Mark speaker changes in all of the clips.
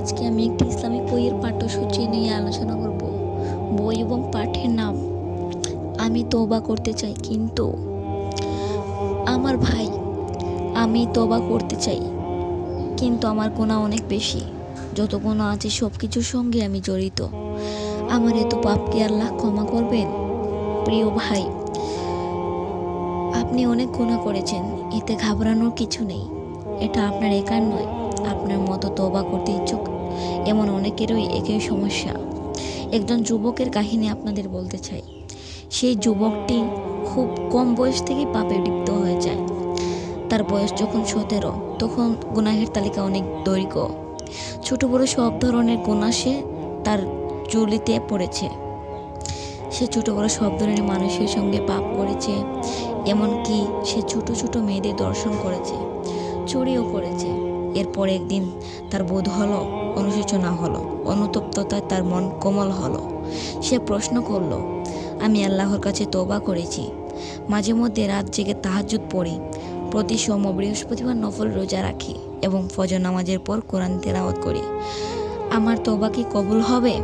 Speaker 1: আজকে আমি একটি ইসলামিক বইয়ের পাঠ্যসূচি নিয়ে আলোচনা করব। বই এবং পাঠের নাম আমি তওবা করতে চাই। কিন্তু আমার ভাই, আমি তওবা করতে চাই, কিন্তু আমার গুনাহ অনেক বেশি। যত গুনাহ আছে সব কিছুর সঙ্গে আমি জড়িত। আমার এত পাপ কি আল্লাহ ক্ষমা করবেন? প্রিয় ভাই, আপনি অনেক গুনাহ করেছেন, এতে ঘাবড়ানোর কিছু নেই। এটা আপনার একার নয়, আপনার মতো তওবা করতে ইচ্ছুক এমন অনেকেরই একই সমস্যা। একজন যুবকের কাহিনী আপনাদের বলতে চাই। সেই যুবকটি খুব কম বয়স থেকেই পাপে লিপ্ত হয়ে যায়। তার বয়স যখন 17, তখন গুনাহের তালিকা অনেক দৈর্ঘ্য। ছোট বড় সব ধরনের গুনাহ সে তার ঝুলিতে পড়েছে। সে ছোট বড় সব ধরনের মানুষের সঙ্গে পাপ করেছে, এমনকি সে ছোট ছোট মেয়েদের দর্শন করেছে, চুরিও করেছে। এরপর একদিন তার বোধ হলো, অনুশোচনা হলো, অনুতপ্ততায় তার মন কোমল হলো। সে প্রশ্ন করলো, আমি আল্লাহর কাছে তওবা করেছি, মাঝে মধ্যে রাত জেগে তাহাজ্জুদ পড়ি, প্রতি সোম ও বৃহস্পতিবার নফল রোজা রাখি এবং ফজর নামাজের পর কোরআন তেলাওয়াত করি। আমার তওবা কি কবুল হবে?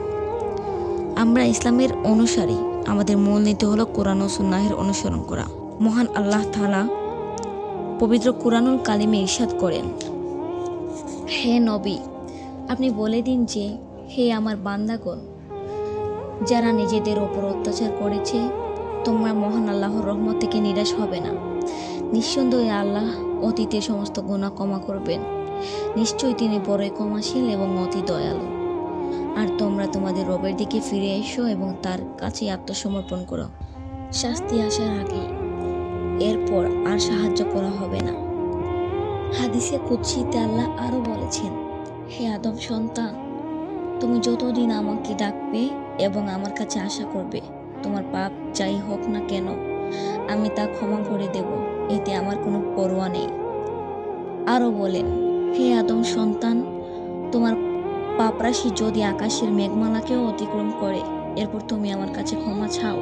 Speaker 1: আমরা ইসলামের অনুসারী, আমাদের মূল নীতি হলো কোরআন ও সুন্নাহের অনুসরণ করা। মহান আল্লাহ তাআলা পবিত্র কুরআনুল কালিমে ইরশাদ করেন, হে নবী, আপনি বলে দিন যে, হে আমার বান্দাগণ, যারা নিজেদের ওপর অত্যাচার করেছে, তোমরা মহান আল্লাহর রহমত থেকে নিরাশ হবে না। নিঃসন্দেহে আল্লাহ অতীতের সমস্ত গুনাহ ক্ষমা করবেন। নিশ্চয়ই তিনি বড়ই ক্ষমাশীল এবং অতি দয়ালু। আর তোমরা তোমাদের রবের দিকে ফিরে এসো এবং তার কাছে আত্মসমর্পণ করো। শাস্তি আসার আগে এরপর আর সাহায্য করা হবে না। হাদিসে কুদসিতে আল্লাহ আরও বলেছেন, হে আদম সন্তান, তুমি যতদিন আমাকে ডাকবে এবং আমার কাছে আশা করবে, তোমার পাপ যাই হোক না কেন আমি তা ক্ষমা করে দেব, এতে আমার কোনো পরোয়া নেই। আরও বলেন, হে আদম সন্তান, তোমার পাপরাশি যদি আকাশের মেঘমালাকেও অতিক্রম করে, এরপর তুমি আমার কাছে ক্ষমা চাও,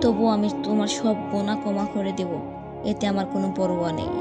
Speaker 1: তবুও আমি তোমার সব গুনাহ ক্ষমা করে দেব, এতে আমার কোনো পরোয়া নেই।